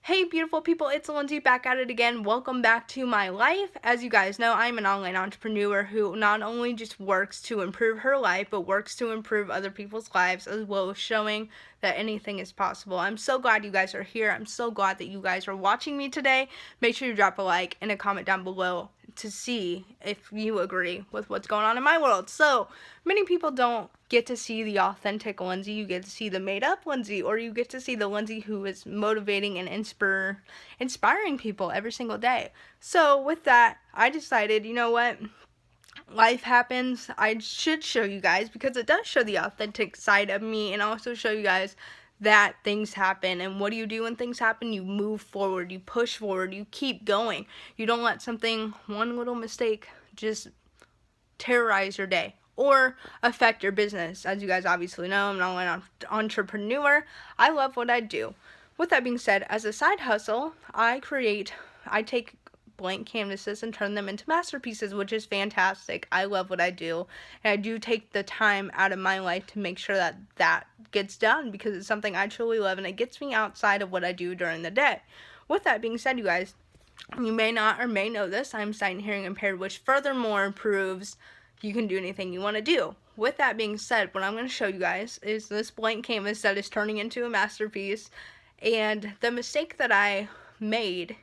Hey beautiful people, it's Lindsay back at it again. Welcome back to my life. As you guys know, I'm an online entrepreneur who not only just works to improve her life, but works to improve other people's lives, as well as showing that anything is possible. I'm so glad you guys are here. I'm so glad that you guys are watching me today. Make sure you drop a like and a comment down below to see if you agree with what's going on in my world. So many people don't get to see the authentic Lindsay. You get to see the made up Lindsay, or you get to see the Lindsay who is motivating and inspiring people every single day. So with that, I decided, you know what? Life happens. I should show you guys, because it does show the authentic side of me, and also show you guys that things happen. And what do you do when things happen? You move forward, you push forward, you keep going. You don't let one little mistake just terrorize your day or affect your business. As you guys obviously know, I'm an online entrepreneur. I love what I do. With that being said, as a side hustle, I take blank canvases and turn them into masterpieces, which is fantastic. I love what I do, and I do take the time out of my life to make sure that that gets done, because it's something I truly love, and it gets me outside of what I do during the day. With that being said, you guys, you may not or may know this, I'm sight and hearing impaired, which furthermore proves you can do anything you want to do. With that being said, what I'm going to show you guys is this blank canvas that is turning into a masterpiece. And the mistake that I made,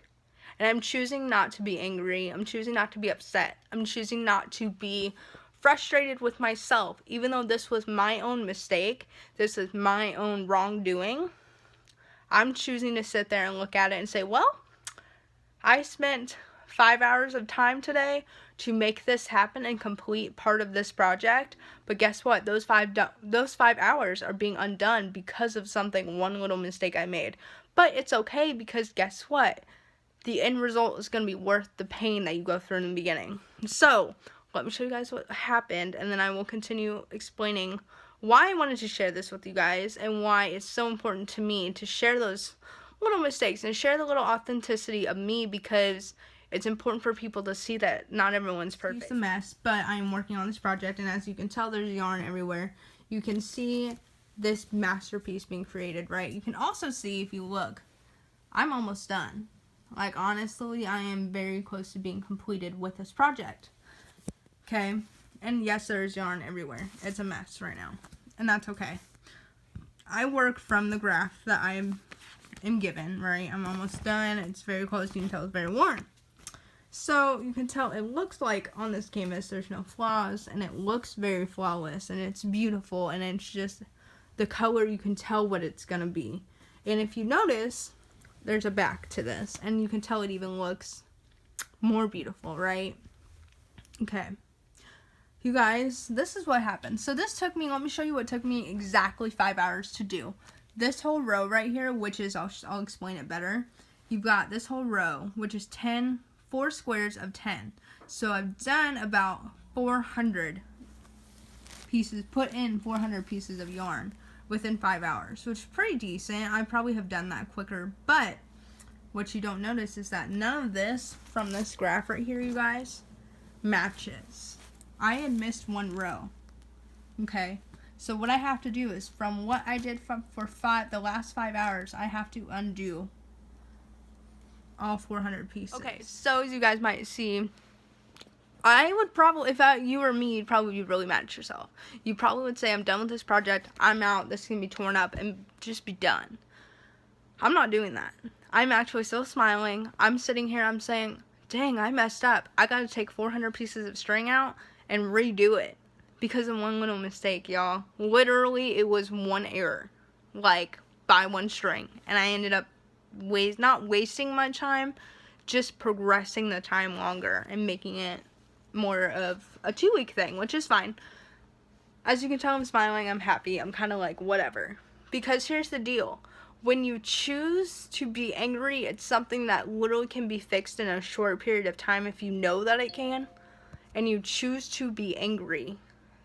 and I'm choosing not to be angry, I'm choosing not to be upset, I'm choosing not to be frustrated with myself, even though this was my own mistake, this is my own wrongdoing. I'm choosing to sit there and look at it and say, well, I spent 5 hours of time today to make this happen and complete part of this project, but guess what? Those 5 hours are being undone because of one little mistake I made. But it's okay, because guess what? The end result is going to be worth the pain that you go through in the beginning. So let me show you guys what happened, and then I will continue explaining why I wanted to share this with you guys, and why it's so important to me to share those little mistakes and share the little authenticity of me, because it's important for people to see that not everyone's perfect. It's a mess, but I'm working on this project, and as you can tell, there's yarn everywhere. You can see this masterpiece being created, right? You can also see, if you look, I'm almost done. Like, honestly, I am very close to being completed with this project. Okay? And yes, there's yarn everywhere. It's a mess right now, and that's okay. I work from the graph that I am given, right? I'm almost done. It's very close. You can tell it's very worn. So you can tell it looks like on this canvas there's no flaws, and it looks very flawless, and it's beautiful, and it's just the color, you can tell what it's gonna be. And if you notice, there's a back to this, and you can tell it even looks more beautiful, right? Okay. You guys, this is what happened. So this took me, let me show you what took me exactly 5 hours to do. This whole row right here, which is, I'll explain it better. You've got this whole row, which is 4 squares of 10. So I've done about 400 pieces, put in 400 pieces of yarn within 5 hours, which is pretty decent. I probably have done that quicker, but what you don't notice is that none of this from this graph right here, you guys, matches. I had missed one row. Okay, so what I have to do is, from what I did for the last 5 hours, I have to undo all 400 pieces. Okay, so as you guys might see, I would probably, if you were me, you'd probably be really mad at yourself. You probably would say, I'm done with this project, I'm out, this can be torn up, and just be done. I'm not doing that. I'm actually still smiling. I'm sitting here, I'm saying, dang, I messed up. I gotta take 400 pieces of string out and redo it because of one little mistake, y'all. Literally, it was one error, like, by one string, and I ended up not wasting my time, just progressing the time longer and making it more of a 2-week thing, which is fine. As you can tell, I'm smiling, I'm happy, I'm kind of like, whatever. Because here's the deal. When you choose to be angry, it's something that literally can be fixed in a short period of time if you know that it can, and you choose to be angry.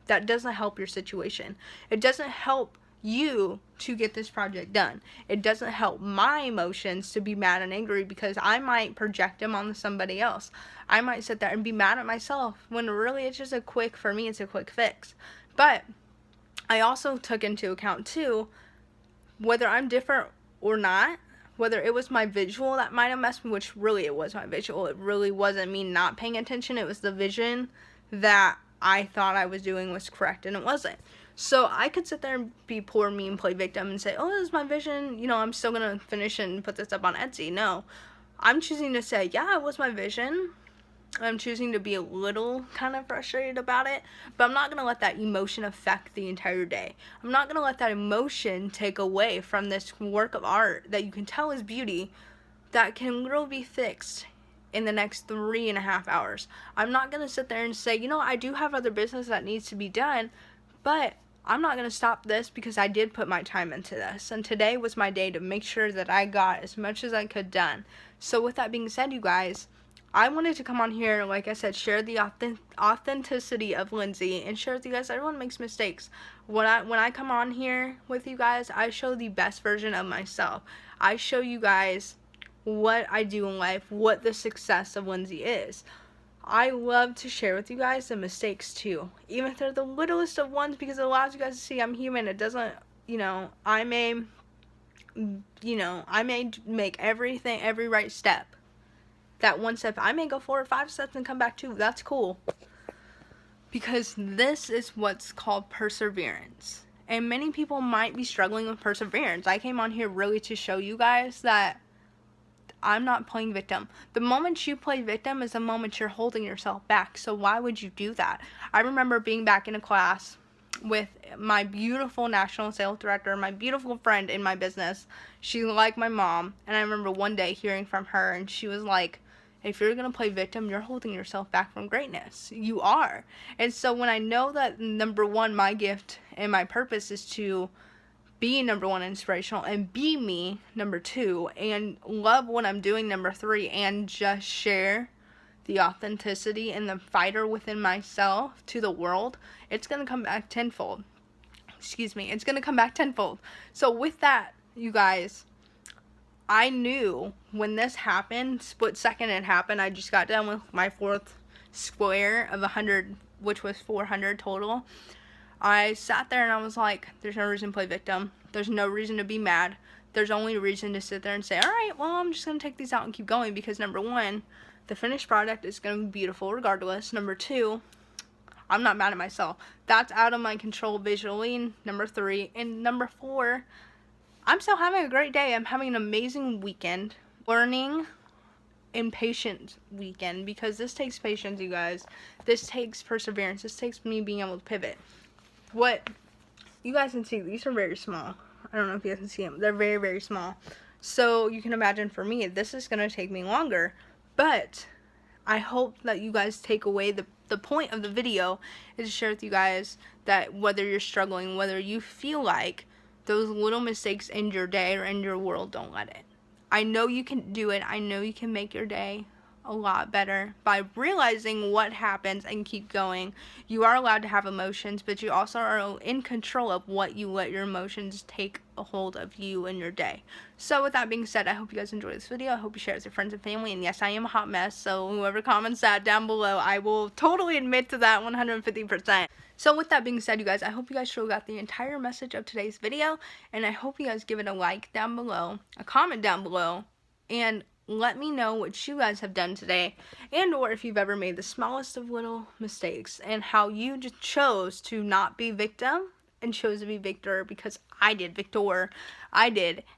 That doesn't help your situation. It doesn't help you to get this project done. It doesn't help my emotions to be mad and angry, because I might project them onto somebody else. I might sit there and be mad at myself when really it's just for me it's a quick fix. But I also took into account too, whether I'm different or not, whether it was my visual that might have messed me, which really it was my visual. It really wasn't me not paying attention. It was the vision that I thought I was doing was correct, and it wasn't. So I could sit there and be poor me and play victim and say, oh, this is my vision. You know, I'm still going to finish and put this up on Etsy. No, I'm choosing to say, yeah, it was my vision. I'm choosing to be a little kind of frustrated about it, but I'm not going to let that emotion affect the entire day. I'm not going to let that emotion take away from this work of art that you can tell is beauty that can literally be fixed in the next 3.5 hours. I'm not going to sit there and say, you know, I do have other business that needs to be done, but I'm not going to stop this because I did put my time into this. And today was my day to make sure that I got as much as I could done. So with that being said, you guys, I wanted to come on here, like I said, share the authenticity of Lindsay and share with you guys. Everyone makes mistakes. When I come on here with you guys, I show the best version of myself. I show you guys what I do in life, what the success of Lindsay is. I love to share with you guys the mistakes too, even if they're the littlest of ones, because it allows you guys to see I'm human. It doesn't, I may make every right step. That one step, I may go 4 or 5 steps and come back 2. That's cool. Because this is what's called perseverance. And many people might be struggling with perseverance. I came on here really to show you guys that I'm not playing victim. The moment you play victim is the moment you're holding yourself back. So why would you do that? I remember being back in a class with my beautiful national sales director, my beautiful friend in my business. She's like my mom. And I remember one day hearing from her, and she was like, if you're going to play victim, you're holding yourself back from greatness. You are. And so when I know that, number one, my gift and my purpose is to be, number one, inspirational, and be me, number 2, and love what I'm doing, number 3, and just share the authenticity and the fighter within myself to the world, it's going to come back tenfold. It's going to come back tenfold. So with that, you guys, I knew when this happened, split second it happened. I just got done with my 4th square of 100, which was 400 total. I sat there and I was like, there's no reason to play victim. There's no reason to be mad. There's only a reason to sit there and say, all right, well, I'm just going to take these out and keep going, because number 1, the finished product is going to be beautiful regardless. Number 2, I'm not mad at myself. That's out of my control visually. Number 3. And number 4, I'm still having a great day. I'm having an amazing weekend. Learning and patient weekend, because this takes patience, you guys. This takes perseverance. This takes me being able to pivot. What you guys can see, these are very small. I don't know if you guys can see them. They're very, very small. So you can imagine for me, this is going to take me longer. But I hope that you guys take away the point of the video is to share with you guys that whether you're struggling, whether you feel like those little mistakes in your day or in your world, don't let it. I know you can do it. I know you can make your day a lot better by realizing what happens and keep going. You are allowed to have emotions, but you also are in control of what you let your emotions take a hold of you in your day. So with that being said, I hope you guys enjoyed this video. I hope you share it with your friends and family. And yes, I am a hot mess, so whoever comments that down below, I will totally admit to that 150%. So with that being said, you guys, I hope you guys truly got the entire message of today's video, and I hope you guys give it a like down below, a comment down below, and let me know what you guys have done today, and or if you've ever made the smallest of little mistakes and how you just chose to not be victim and chose to be victor, because I did,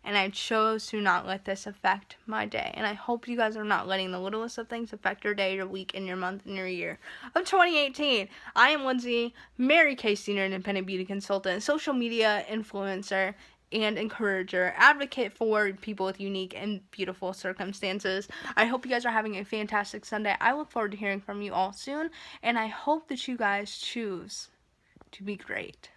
and I chose to not let this affect my day. And I hope you guys are not letting the littlest of things affect your day, your week, and your month, and your year of 2018. I am Lindsay, Mary Kay Senior Independent Beauty Consultant, social media influencer, and encourager, advocate for people with unique and beautiful circumstances. I hope you guys are having a fantastic Sunday. I look forward to hearing from you all soon, and I hope that you guys choose to be great.